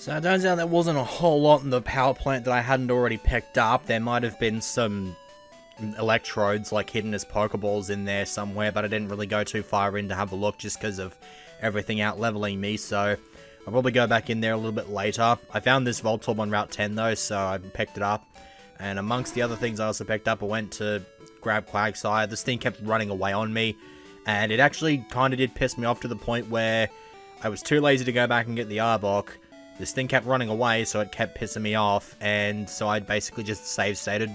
So it turns out there wasn't a whole lot in the power plant that I hadn't already picked up. There might have been some electrodes like hidden as Pokeballs in there somewhere, but I didn't really go too far in to have a look just because of everything out leveling me, so I'll probably go back in there a little bit later. I found this Voltorb on Route 10 though, so I picked it up. And amongst the other things I also picked up, I went to grab Quagsire. This thing kept running away on me, and it actually kind of did piss me off to the point where I was too lazy to go back and get the Arbok. This thing kept running away, so it kept pissing me off, and so I basically just save stated.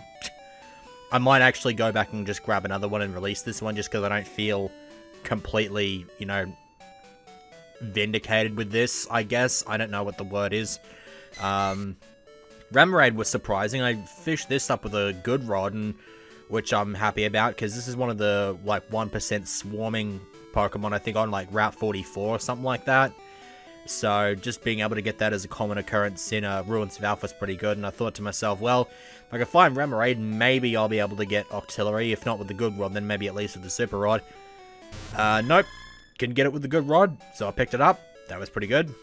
I might actually go back and just grab another one and release this one just because I don't feel completely, you know, vindicated with this, I guess. I don't know what the word is. Remoraid was surprising. I fished this up with a good rod, and which I'm happy about because this is one of the like 1% swarming Pokemon, I think, on like Route 44 or something like that. So just being able to get that as a common occurrence in Ruins of Alpha is pretty good, and I thought to myself, well, if I can find Remoraid, maybe I'll be able to get Octillery. If not with the good rod, then maybe at least with the super rod. Nope, couldn't get it with the good rod, so I picked it up. That was pretty good.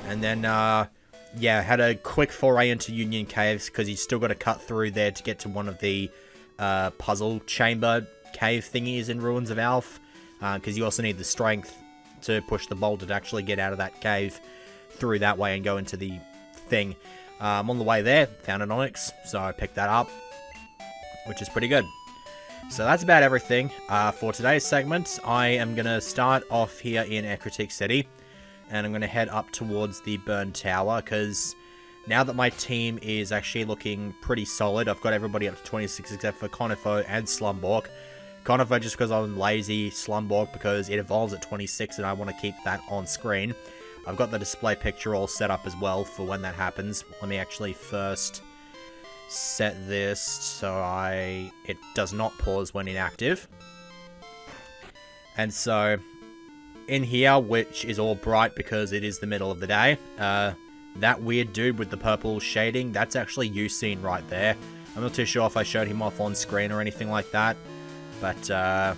And then, yeah, had a quick foray into Union Caves, because you still got to cut through there to get to one of the puzzle chamber cave thingies in Ruins of Alpha, because you also need the strength to push the boulder to actually get out of that cave through that way and go into the thing. On the way there, found an Onyx, so I picked that up, which is pretty good. So that's about everything for today's segment. I am going to start off here in Ecruteak City, and I'm going to head up towards the Burn Tower, because now that my team is actually looking pretty solid, I've got everybody up to 26 except for Conifo and Slumborg. Conifo just because I'm lazy, Slumborg because it evolves at 26 and I want to keep that on screen. I've got the display picture all set up as well for when that happens. Let me actually first set this so it does not pause when inactive. And so in here, which is all bright because it is the middle of the day, that weird dude with the purple shading, that's actually Usein right there. I'm not too sure if I showed him off on screen or anything like that. But,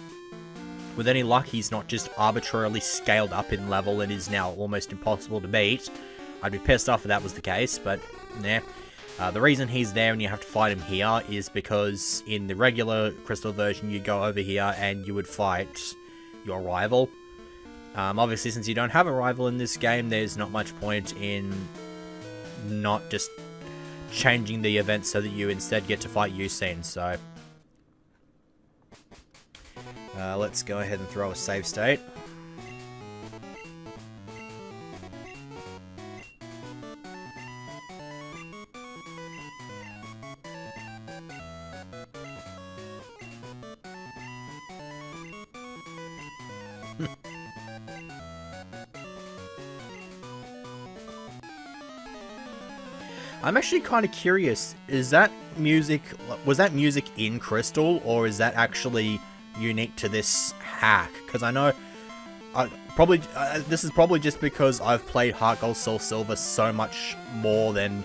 with any luck, he's not just arbitrarily scaled up in level and is now almost impossible to beat. I'd be pissed off if that was the case, but, nah. The reason he's there and you have to fight him here is because in the regular Crystal version, you go over here and you would fight your rival. Obviously, since you don't have a rival in this game, there's not much point in not just changing the event so that you instead get to fight Usein, so let's go ahead and throw a save state. I'm actually kind of curious, was that music in Crystal, or is that actually unique to this hack? Because I know, this is probably just because I've played Heart Gold Soul Silver so much more than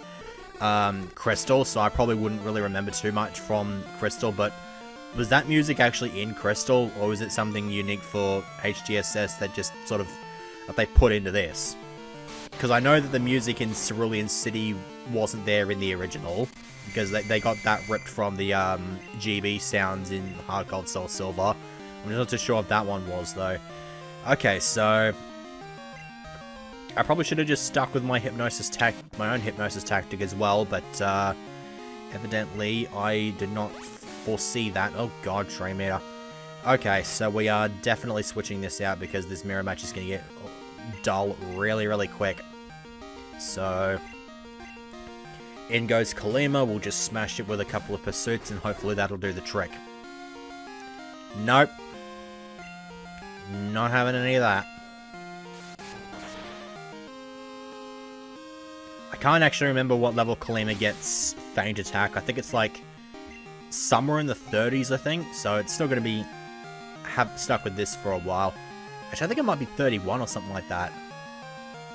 Crystal, so I probably wouldn't really remember too much from Crystal, but was that music actually in Crystal, or is it something unique for HGSS that just sort of, that they put into this? Because I know that the music in Cerulean City wasn't there in the original, because they got that ripped from the GB sounds in Heart Gold Soul Silver. I'm not too sure if that one was, though. Okay, so I probably should have just stuck with my my own hypnosis tactic as well, but evidently I did not foresee that. Oh god, Train Meter. Okay, so we are definitely switching this out because this mirror match is going to get dull really quick. So in goes Kalima. We'll just smash it with a couple of pursuits and hopefully that'll do the trick. Nope. Not having any of that. I can't actually remember what level Kalima gets Feint Attack. I think it's like somewhere in the 30s, I think. So it's still going to be stuck with this for a while. Actually, I think it might be 31 or something like that.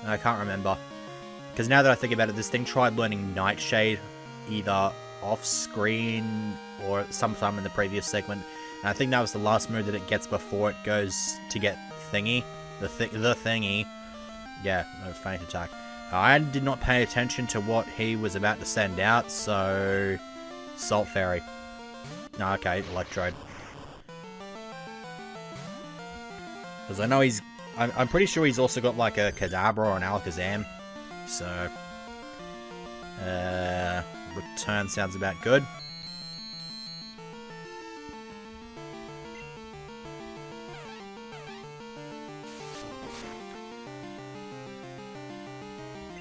I can't remember. Because now that I think about it, this thing tried learning Nightshade either off-screen or sometime in the previous segment. And I think that was the last move that it gets before it goes to get Thingy. The Thingy. Yeah, no, Feint Attack. I did not pay attention to what he was about to send out, so... Salt Fairy. No, okay, Electrode. Because I know he's... I'm pretty sure he's also got like a Kadabra or an Alakazam. So... return sounds about good.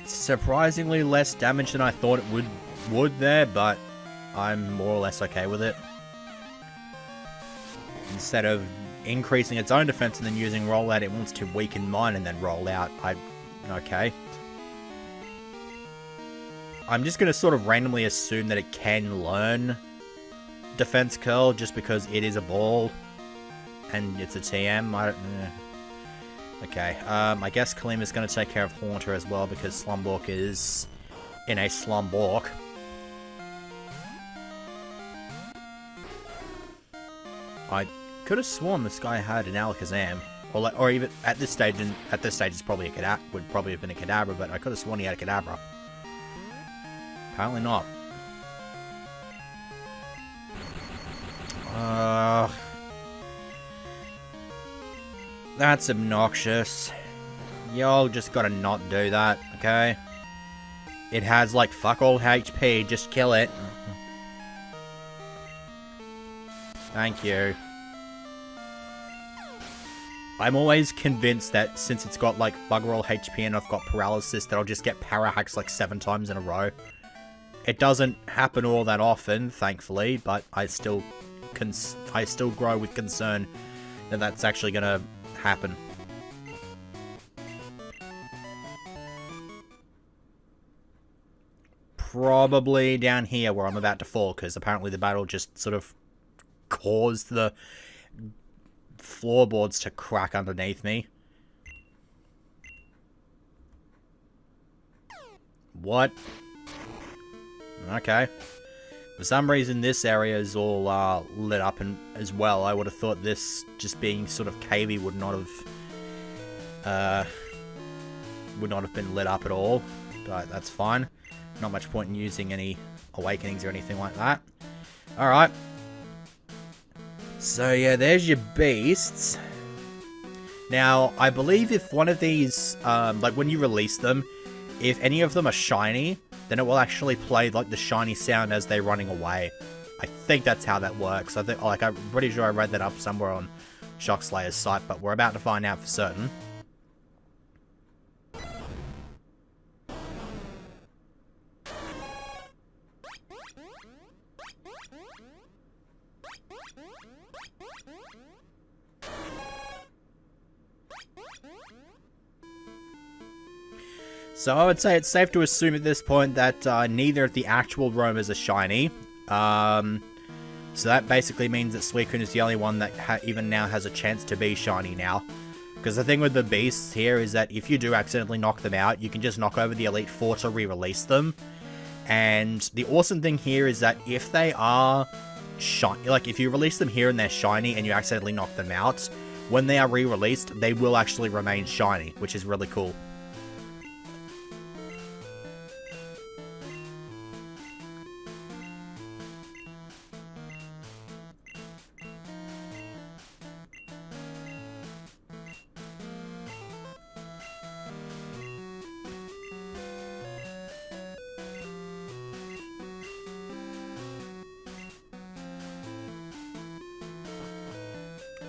Surprisingly less damage than I thought it would there, but I'm more or less okay with it. Instead of increasing its own defense and then using roll out, it wants to weaken mine and then roll out. Okay. I'm just going to sort of randomly assume that it can learn Defense Curl just because it is a ball and it's a TM. Okay, I guess Kalima's going to take care of Haunter as well because Slumbork is in a Slumbork. I could have sworn this guy had an Alakazam, or even at this stage. It's probably a Kadabra. Would probably have been a Kadabra, but I could have sworn he had a Kadabra. Apparently not. That's obnoxious. Y'all just gotta not do that, okay? It has like fuck all HP, just kill it. Thank you. I'm always convinced that since it's got like bugger all HP and I've got paralysis, that I'll just get para-hacks like 7 times in a row. It doesn't happen all that often, thankfully, but I still grow with concern that that's actually gonna happen. Probably down here where I'm about to fall, because apparently the battle just sort of caused the floorboards to crack underneath me. What? Okay. For some reason this area is all lit up as well. I would have thought this just being sort of cavey would not have been lit up at all. But that's fine. Not much point in using any awakenings or anything like that. Alright. So yeah, there's your beasts. Now, I believe if one of these, like when you release them, if any of them are shiny, then it will actually play like the shiny sound as they're running away. I think that's how that works. I think, like, I'm pretty sure I read that up somewhere on Shockslayer's site, but we're about to find out for certain. So I would say it's safe to assume at this point that neither of the actual roamers are shiny. So that basically means that Suicune is the only one that even now has a chance to be shiny now. Because the thing with the beasts here is that if you do accidentally knock them out, you can just knock over the Elite Four to re-release them. And the awesome thing here is that if they are shiny, like if you release them here and they're shiny and you accidentally knock them out, when they are re-released, they will actually remain shiny, which is really cool.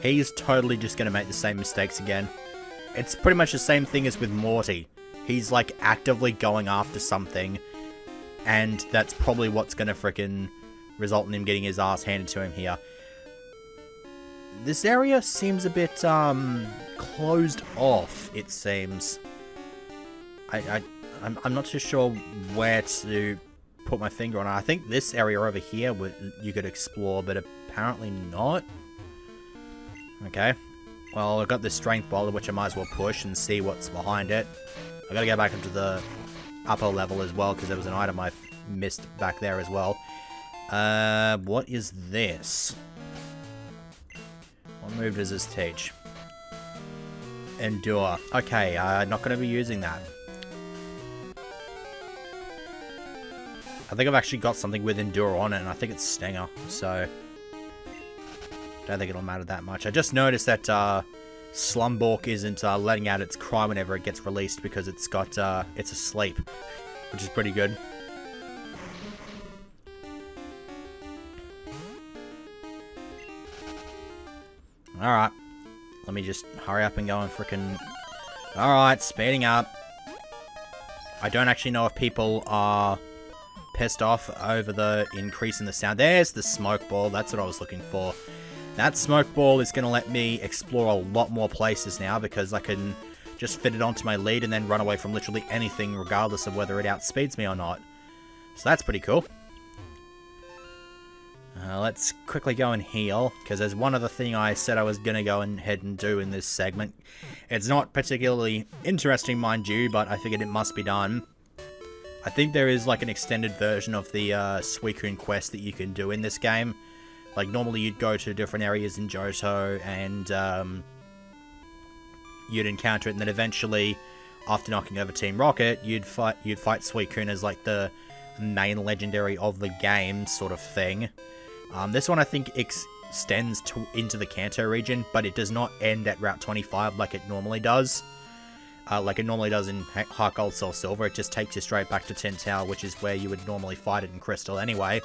He's totally just going to make the same mistakes again. It's pretty much the same thing as with Morty. He's like actively going after something, and that's probably what's going to frickin' result in him getting his ass handed to him here. This area seems a bit closed off, it seems. I'm not too sure where to put my finger on it. I think this area over here you could explore, but apparently not. Okay, well, I've got this strength boulder, which I might as well push and see what's behind it. I gotta go back into the upper level as well, because there was an item I missed back there as well. What is this? What move does this teach? Endure. Okay, not gonna be using that. I think I've actually got something with Endure on it, and I think it's Stinger, so don't think it'll matter that much. I just noticed that Slumbork isn't letting out its cry whenever it gets released because it's asleep, which is pretty good. Alright, let me just hurry up and go and frickin'... Alright, speeding up. I don't actually know if people are pissed off over the increase in the sound. There's the smoke ball, that's what I was looking for. That smoke ball is going to let me explore a lot more places now because I can just fit it onto my lead and then run away from literally anything regardless of whether it outspeeds me or not. So that's pretty cool. Let's quickly go and heal, because there's one other thing I said I was going to go ahead and do in this segment. It's not particularly interesting, mind you, but I figured it must be done. I think there is like an extended version of the Suicune quest that you can do in this game. Like normally you'd go to different areas in Johto and you'd encounter it, and then eventually, after knocking over Team Rocket, you'd fight Suicune as like the main legendary of the game sort of thing. This one I think extends into the Kanto region, but it does not end at Route 25 like it normally does. Like it normally does in Heart Gold, Soul Silver. It just takes you straight back to Tin Tower, which is where you would normally fight it in Crystal anyway.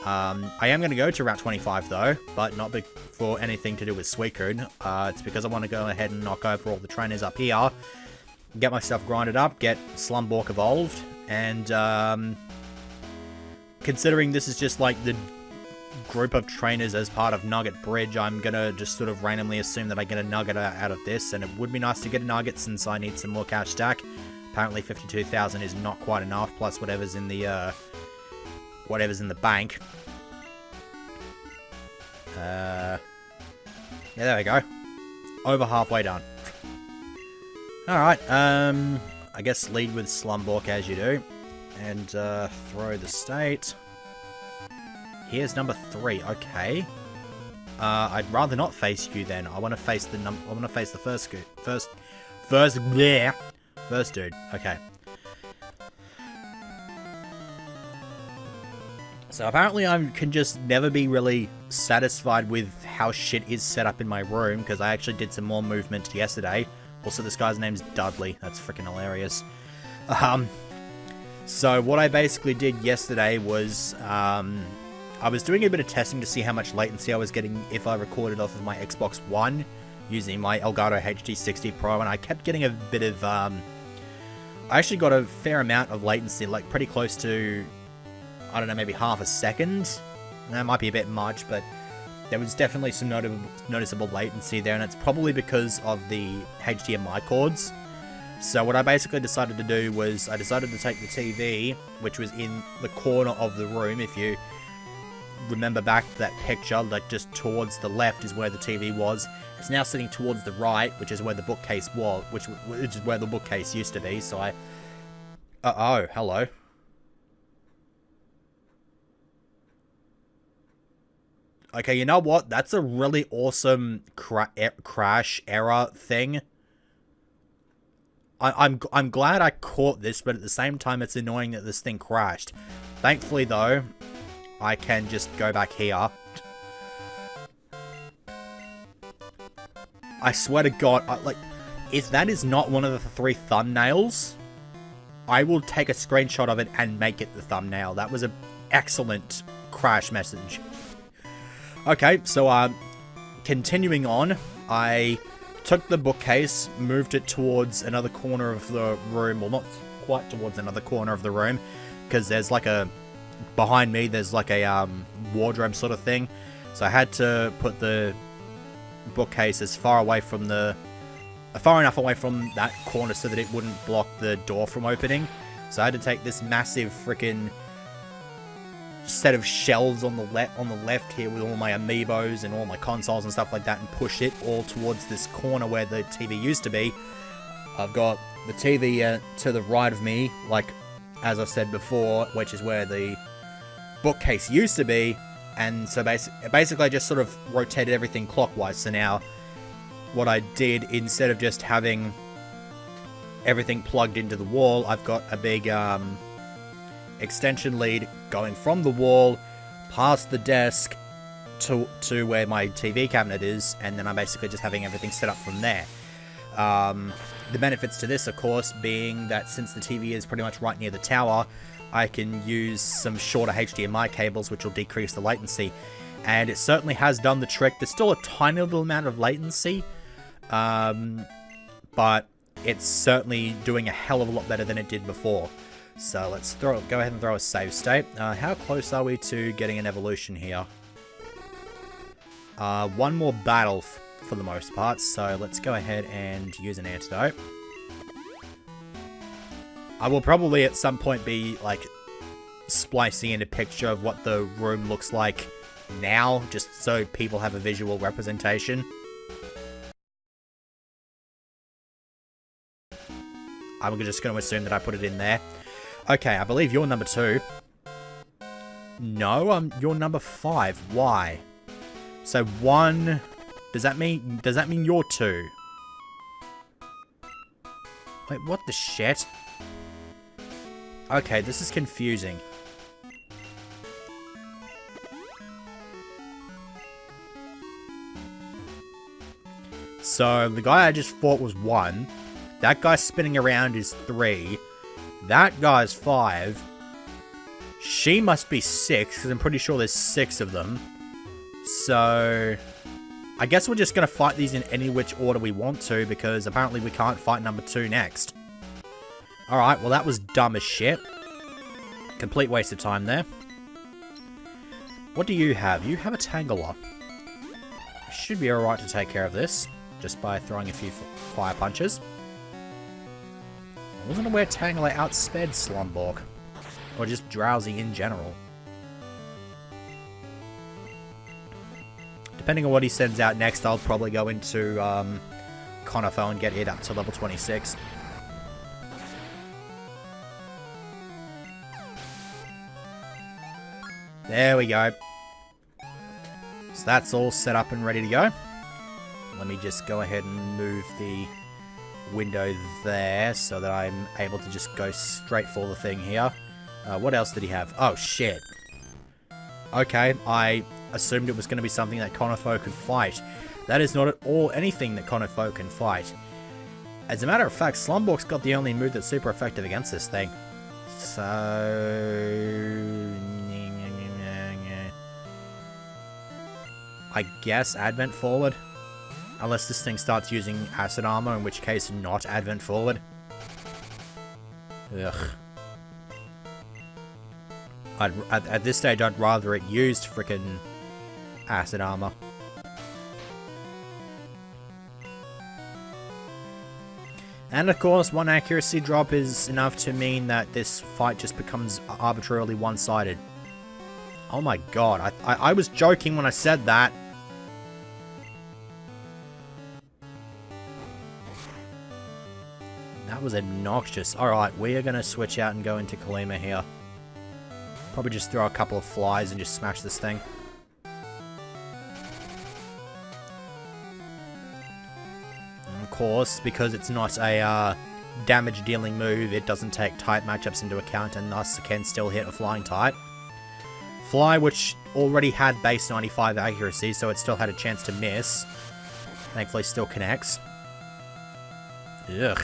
I am going to go to Route 25 though, but not for anything to do with Suicune. It's because I want to go ahead and knock over all the trainers up here, get my stuff grinded up, get Slumbork evolved, and considering this is just like the group of trainers as part of Nugget Bridge, I'm gonna just sort of randomly assume that I get a Nugget out of this, and it would be nice to get a Nugget since I need some more cash stack. Apparently 52,000 is not quite enough, plus whatever's in the bank. Yeah, there we go. Over halfway done. Alright, I guess lead with Slumbork as you do. And throw the state. Here's number 3, okay. I'd rather not face you then. I want to face the first dude. Okay. So apparently I can just never be really satisfied with how shit is set up in my room, because I actually did some more movement yesterday. Also, this guy's name's Dudley. That's freaking hilarious. So what I basically did yesterday was, I was doing a bit of testing to see how much latency I was getting if I recorded off of my Xbox One using my Elgato HD60 Pro, and I kept getting a bit of, I actually got a fair amount of latency, like pretty close to, I don't know, maybe half a second. That might be a bit much, but there was definitely some noticeable latency there, and it's probably because of the HDMI cords. So what I basically decided to do was I decided to take the TV, which was in the corner of the room. If you remember back to that picture, like just towards the left is where the TV was. It's now sitting towards the right, which is where the bookcase was, which is where the bookcase used to be. So I... oh, hello. Okay, you know what? That's a really awesome crash error thing. I'm glad I caught this, but at the same time, it's annoying that this thing crashed. Thankfully, though, I can just go back here. I swear to God, like, if that is not one of the 3 thumbnails, I will take a screenshot of it and make it the thumbnail. That was an excellent crash message. Okay, so, continuing on, I took the bookcase, moved it towards another corner of the room, well, not quite towards another corner of the room, because there's like a, behind me, there's like a, wardrobe sort of thing, so I had to put the bookcase as far away from the, far enough away from that corner so that it wouldn't block the door from opening, so I had to take this massive freaking set of shelves on the left here with all my amiibos and all my consoles and stuff like that, and push it all towards this corner where the TV used to be. I've got the TV to the right of me, like as I said before, which is where the bookcase used to be, and so basically I just sort of rotated everything clockwise. So now what I did, instead of just having everything plugged into the wall, I've got a big extension lead going from the wall past the desk to where my TV cabinet is, and then I'm basically just having everything set up from there. The benefits to this, of course, being that since the TV is pretty much right near the tower, I can use some shorter HDMI cables, which will decrease the latency. And it certainly has done the trick. There's still a tiny little amount of latency, but it's certainly doing a hell of a lot better than it did before. So let's go ahead and throw a save state. How close are we to getting an evolution here? One more battle for the most part, so let's go ahead and use an antidote. I will probably at some point be like splicing in a picture of what the room looks like now, just so people have a visual representation. I'm just going to assume that I put it in there. Okay, I believe you're number 2. No, you're number 5. Why? So 1... Does that mean you're 2? Wait, what the shit? Okay, this is confusing. So, the guy I just fought was 1. That guy spinning around is 3. That guy's 5. She must be 6, because I'm pretty sure there's 6 of them. So, I guess we're just going to fight these in any which order we want to, because apparently we can't fight number 2 next. Alright, well that was dumb as shit. Complete waste of time there. What do you have? You have a Tangler. Should be alright to take care of this, just by throwing a few fire punches. I wasn't aware Tangler outsped Slumborg. Or just Drowsy in general. Depending on what he sends out next, I'll probably go into Conifo and get it up to level 26. There we go. So that's all set up and ready to go. Let me just go ahead and move the window there so that I'm able to just go straight for the thing here. What else did he have? Oh, shit. Okay, I assumed it was going to be something that Conifo could fight. That is not at all anything that Conifo can fight. As a matter of fact, Slumborg's got the only move that's super effective against this thing. So... I guess Advent Forward? Unless this thing starts using Acid Armor, in which case not Advent Forward. Ugh. At this stage, I'd rather it used frickin' Acid Armor. And of course, one accuracy drop is enough to mean that this fight just becomes arbitrarily one-sided. Oh my god, I was joking when I said that. That was obnoxious. Alright, we are going to switch out and go into Kalima here. Probably just throw a couple of flies and just smash this thing. And of course, because it's not a damage dealing move, it doesn't take type matchups into account and thus can still hit a flying type. Fly, which already had base 95 accuracy, so it still had a chance to miss. Thankfully still connects. Ugh.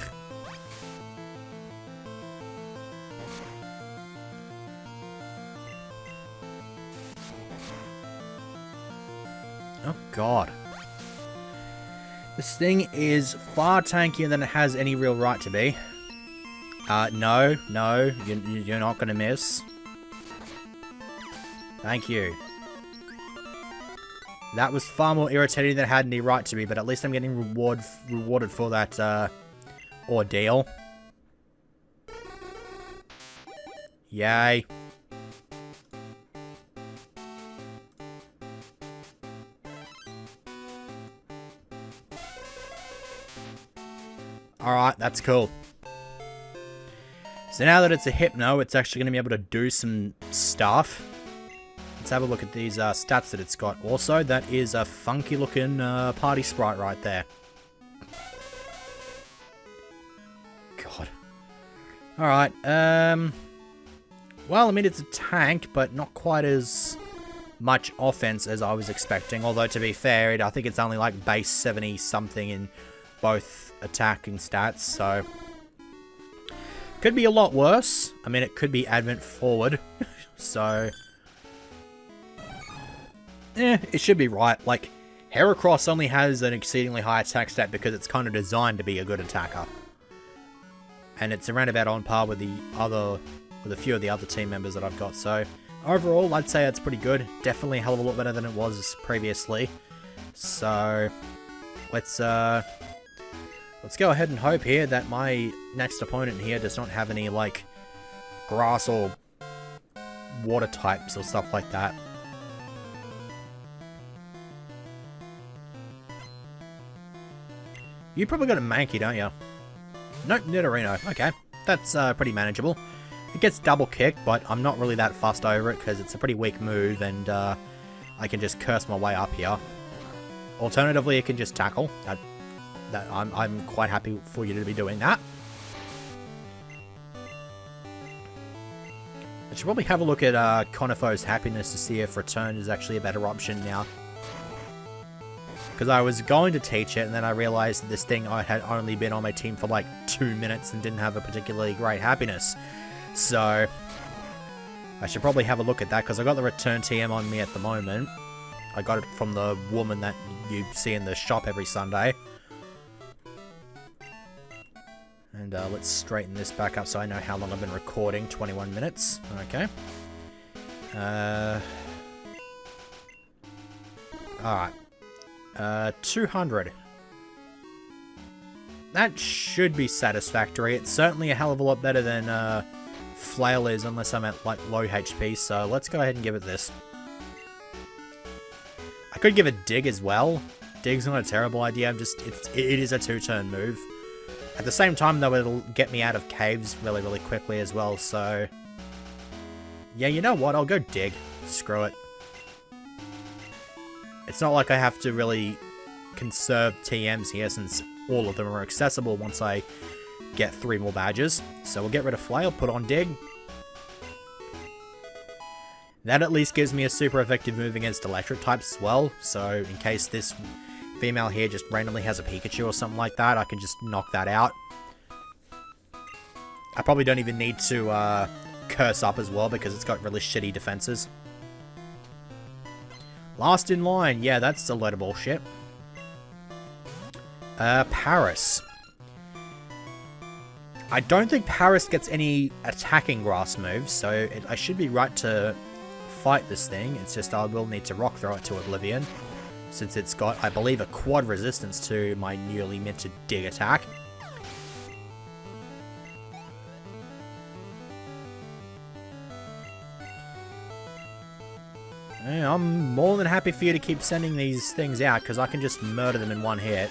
Oh god. This thing is far tankier than it has any real right to be. No, you're not gonna miss. Thank you. That was far more irritating than it had any right to be, but at least I'm getting rewarded for that ordeal. Yay. Alright, that's cool. So now that it's a Hypno, it's actually going to be able to do some stuff. Let's have a look at these stats that it's got. Also, that is a funky looking party sprite right there. God. Alright, Well, I mean, it's a tank, but not quite as much offense as I was expecting. Although, to be fair, I think it's only like base 70-something in both attacking stats, so... Could be a lot worse. I mean, it could be Advent forward, so... it should be right. Like, Heracross only has an exceedingly high attack stat because it's kind of designed to be a good attacker. And it's around about on par with with a few of the other team members that I've got, so... Overall, I'd say it's pretty good. Definitely a hell of a lot better than it was previously. So, let's go ahead and hope here that my next opponent here does not have any, like, grass or water types or stuff like that. You probably got a Mankey, don't you? Nope, Nidorino. Okay, that's pretty manageable. It gets double kick, but I'm not really that fussed over it because it's a pretty weak move and I can just curse my way up here. Alternatively, it can just tackle. I'm quite happy for you to be doing that. I should probably have a look at Conifo's happiness to see if return is actually a better option now. Because I was going to teach it, and then I realized that this thing I had only been on my team for like 2 minutes and didn't have a particularly great happiness. So, I should probably have a look at that, because I got the return TM on me at the moment. I got it from the woman that you see in the shop every Sunday. And let's straighten this back up so I know how long I've been recording. 21 minutes. Okay. Alright. 200. That should be satisfactory. It's certainly a hell of a lot better than Flail is, unless I'm at like low HP, so let's go ahead and give it this. I could give it Dig as well. Dig's not a terrible idea, it is a 2-turn move. At the same time though, it'll get me out of caves really, really quickly as well, so... Yeah, you know what, I'll go Dig. Screw it. It's not like I have to really conserve TMs here, since all of them are accessible once I get 3 more badges. So we'll get rid of Flail, put on Dig. That at least gives me a super effective move against electric types as well, so in case this female here just randomly has a Pikachu or something like that, I can just knock that out. I probably don't even need to curse up as well, because it's got really shitty defenses. Last in line, yeah, that's a load of bullshit. Paris. I don't think Paris gets any attacking grass moves, so I should be right to fight this thing. It's just I will need to rock throw it to Oblivion, since it's got, I believe, a quad resistance to my newly minted Dig attack. Yeah, I'm more than happy for you to keep sending these things out, because I can just murder them in one hit.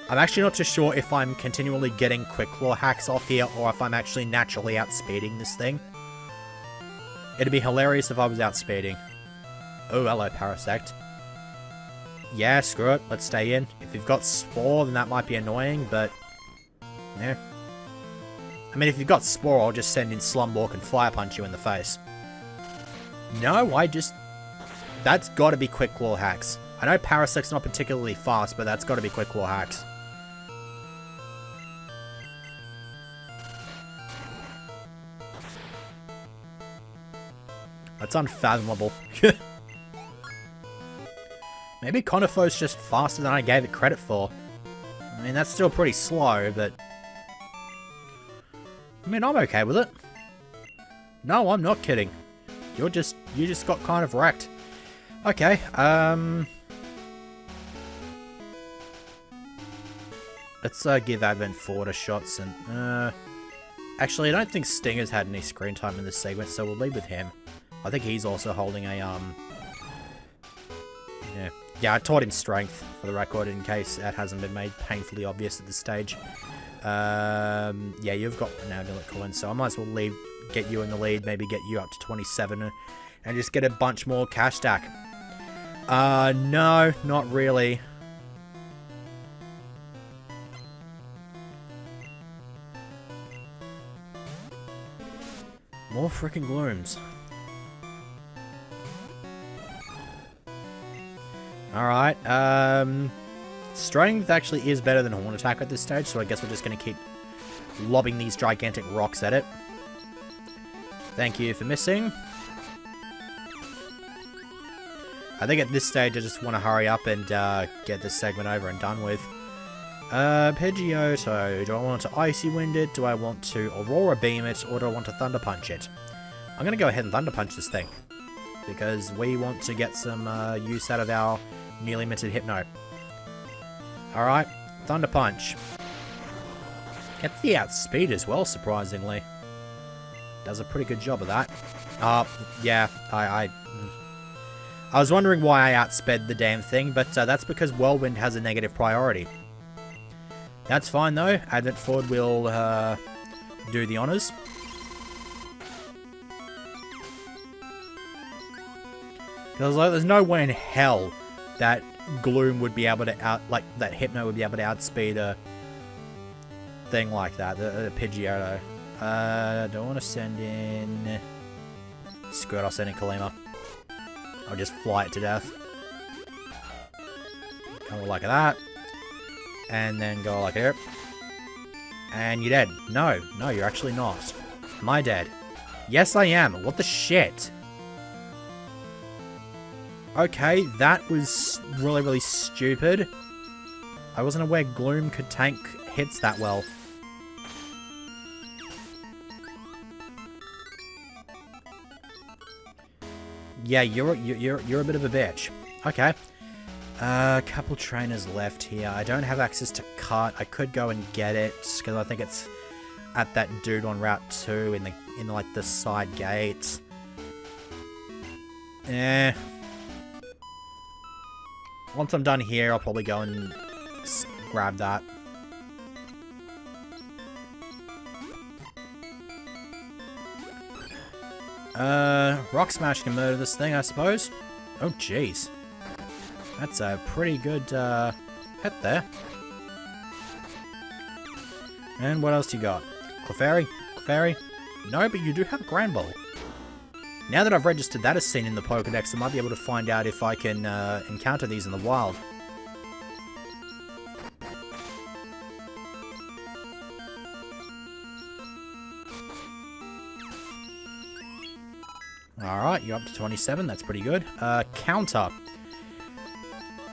I'm actually not too sure if I'm continually getting Quick Claw hacks off here, or if I'm actually naturally outspeeding this thing. It'd be hilarious if I was outspeeding. Oh, hello, Parasect. Yeah, screw it, let's stay in. If you've got Spore, then that might be annoying, but... yeah. I mean, if you've got Spore, I'll just send in Slumwalk and Fire Punch you in the face. No, that's gotta be Quick Claw hacks. I know Parasect's not particularly fast, but that's gotta be Quick Claw hacks. That's unfathomable. Maybe Conifo's just faster than I gave it credit for. I mean, that's still pretty slow, but... I mean, I'm okay with it. No, I'm not kidding. You just got kind of wrecked. Okay, let's give Advent Forward a shot, and actually, I don't think Stinger's had any screen time in this segment, so we'll lead with him. I think he's also holding a yeah, I taught him Strength, for the record, in case that hasn't been made painfully obvious at this stage. Yeah, you've got an Amulet Coin, so I might as well get you in the lead, maybe get you up to 27, and just get a bunch more cash stack. No, not really. More freaking glooms. Alright, Strength actually is better than Horn Attack at this stage, so I guess we're just going to keep lobbing these gigantic rocks at it. Thank you for missing. I think at this stage I just want to hurry up and get this segment over and done with. Pidgeotto, do I want to Icy Wind it, do I want to Aurora Beam it, or do I want to Thunder Punch it? I'm going to go ahead and Thunder Punch this thing, because we want to get some use out of our newly minted Hypno. Alright, Thunder Punch. Gets the outspeed as well, surprisingly. Does a pretty good job of that. Yeah, I was wondering why I outsped the damn thing, but that's because Whirlwind has a negative priority. That's fine though, Advent Ford will do the honours. Because like, there's no way in hell that Gloom would be able to that Hypno would be able to outspeed a thing like that, the Pidgeotto. Don't want to send in... Screw it, I'll send in Kalima. I'll just fly it to death. Go like that. And then go like here. And you're dead. No, you're actually not. Am I dead? Yes, I am. What the shit? Okay, that was really, really stupid. I wasn't aware Gloom could tank hits that well. Yeah, you're a bit of a bitch. Okay. Couple trainers left here. I don't have access to Cut. I could go and get it because I think it's at that dude on Route 2 in like the side gate. Eh. Once I'm done here, I'll probably go and grab that. Rock Smash can murder this thing, I suppose. Oh, jeez. That's a pretty good, hit there. And what else do you got? Clefairy? Clefairy? No, but you do have a Grand Ball. Now that I've registered that as seen in the Pokedex, I might be able to find out if I can, encounter these in the wild. Alright, you're up to 27, that's pretty good. Counter.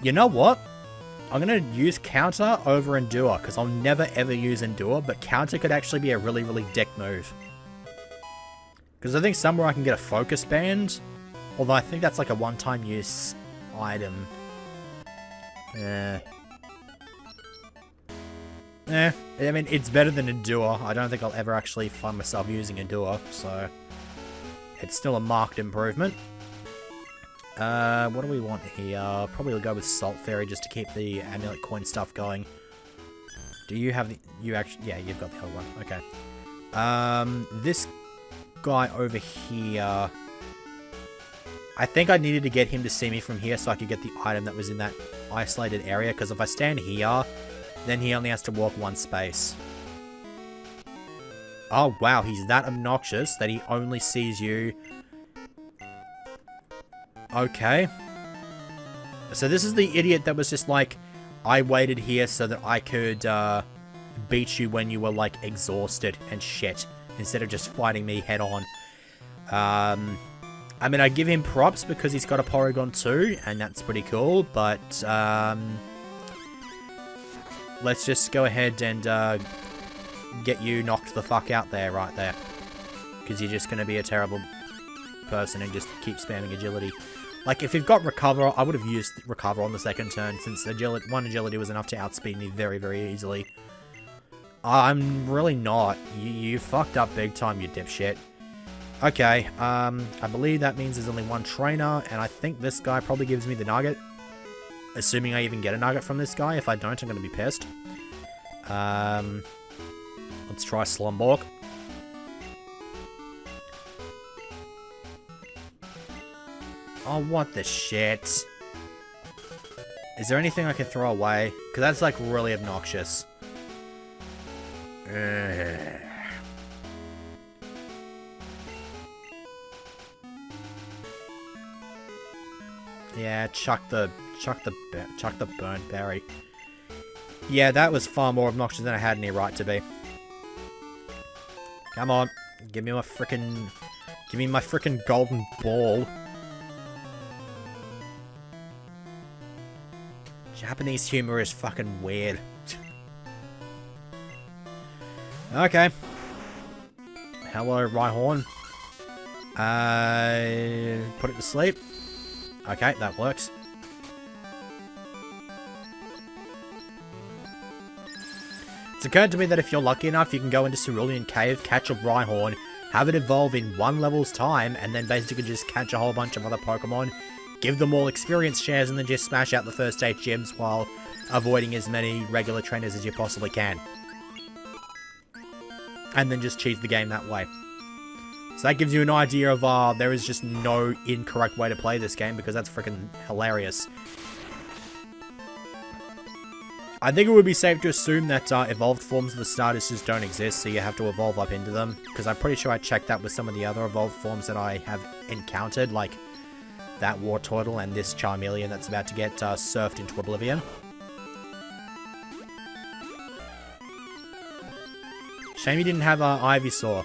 You know what? I'm going to use Counter over Endure, because I'll never ever use Endure, but Counter could actually be a really, really dick move. Because I think somewhere I can get a Focus Band, although I think that's like a one-time use item. I mean, it's better than Endure. I don't think I'll ever actually find myself using Endure, so... It's still a marked improvement. What do we want here? Probably we'll go with Salt Fairy just to keep the Amulet Coin stuff going. Do you have the... You actually... Yeah, you've got the other one. Okay. This guy over here... I think I needed to get him to see me from here so I could get the item that was in that isolated area. Because if I stand here, then he only has to walk one space. Oh, wow, he's that obnoxious that he only sees you. Okay. So this is the idiot that was just like, I waited here so that I could beat you when you were, like, exhausted and shit, instead of just fighting me head on. I mean, I give him props because he's got a Porygon too, and that's pretty cool, but let's just go ahead and get you knocked the fuck out there, right there. Because you're just going to be a terrible person and just keep spamming agility. Like, if you've got Recover, I would have used Recover on the second turn, since one agility was enough to outspeed me very, very easily. I'm really not. You fucked up big time, you dipshit. Okay, I believe that means there's only one trainer, and I think this guy probably gives me the Nugget. Assuming I even get a Nugget from this guy. If I don't, I'm going to be pissed. Let's try Slumborg. Oh, what the shit? Is there anything I can throw away? Because that's, like, really obnoxious. Yeah, chuck the burnt berry. Yeah, that was far more obnoxious than I had any right to be. Come on, give me my frickin' golden ball. Japanese humor is fucking weird. Okay. Hello, Rhyhorn. Put it to sleep. Okay, that works. It's occurred to me that if you're lucky enough, you can go into Cerulean Cave, catch a Rhyhorn, have it evolve in 1 level's time, and then basically just catch a whole bunch of other Pokemon, give them all experience shares, and then just smash out the first 8 gyms while avoiding as many regular trainers as you possibly can. And then just cheese the game that way. So that gives you an idea of, there is just no incorrect way to play this game, because that's freaking hilarious. I think it would be safe to assume that evolved forms of the starters just don't exist, so you have to evolve up into them. Because I'm pretty sure I checked that with some of the other evolved forms that I have encountered, like that Wartortle and this Charmeleon that's about to get surfed into oblivion. Shame you didn't have Ivysaur.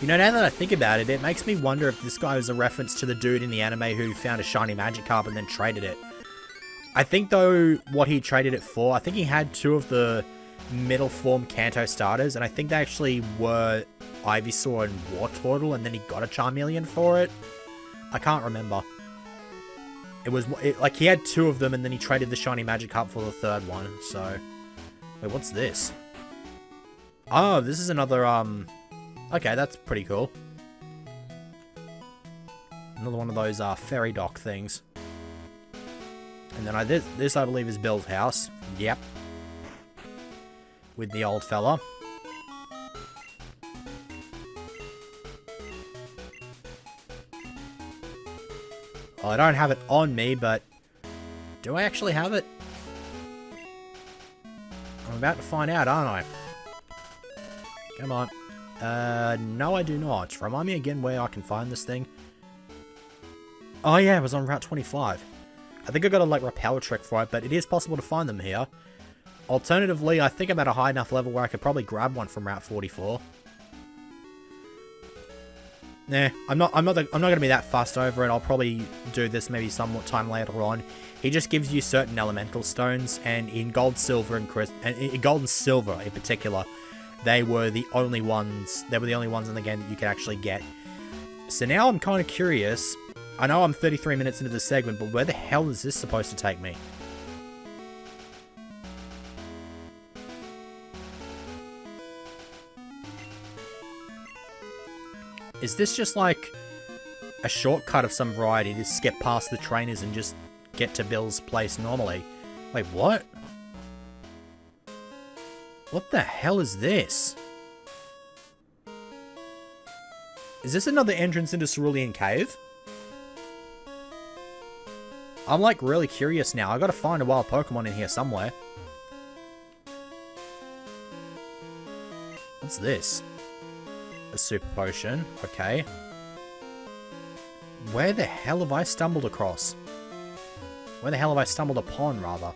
You know, now that I think about it, it makes me wonder if this guy was a reference to the dude in the anime who found a shiny Magikarp and then traded it. I think, though, what he traded it for, I think he had 2 of the middle form Kanto starters, and I think they actually were Ivysaur and Wartortle, and then he got a Charmeleon for it. I can't remember. Like, he had 2 of them, and then he traded the shiny Magikarp for the 3rd one, so... Wait, what's this? Oh, this is another, Okay, that's pretty cool. Another one of those, ferry dock things. And then this, I believe, is Bill's house. Yep. With the old fella. Well, I don't have it on me, but... Do I actually have it? I'm about to find out, aren't I? Come on. No, I do not. Remind me again where I can find this thing. Oh, yeah, it was on Route 25. I think I got a, like, repel trick for it, but it is possible to find them here. Alternatively, I think I'm at a high enough level where I could probably grab one from Route 44. Nah, I'm not gonna be that fussed over it. I'll probably do this maybe somewhat time later on. He just gives you certain elemental stones, and in Gold, Silver, and in Gold and Silver in particular, they were the only ones. They were the only ones in the game that you could actually get. So now I'm kind of curious. I know I'm 33 minutes into the segment, but where the hell is this supposed to take me? Is this just like a shortcut of some variety to skip past the trainers and just get to Bill's place normally? Wait, what? What the hell is this? Is this another entrance into Cerulean Cave? I'm like really curious now. I gotta find a wild Pokemon in here somewhere. What's this? A super potion. Okay. Where the hell have I stumbled across? Where the hell have I stumbled upon, rather?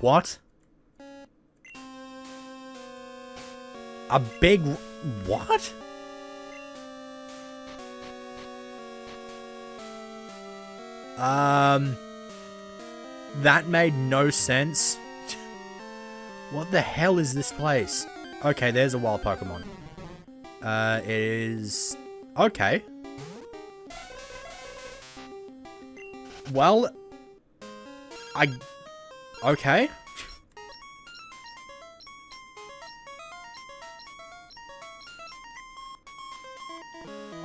What? A big... What? That made no sense. What the hell is this place? Okay, there's a wild Pokemon. It is... Okay. Well... Okay.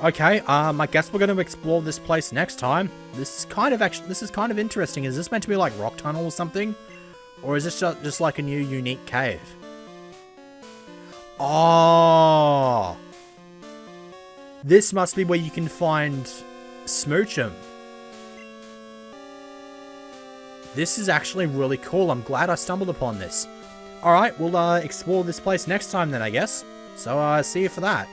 Okay, I guess we're going to explore this place next time. This is kind of interesting. Is this meant to be like Rock Tunnel or something? Or is this just like a new unique cave? Oh! This must be where you can find Smoochum. This is actually really cool. I'm glad I stumbled upon this. Alright, we'll explore this place next time then, I guess. So, see you for that.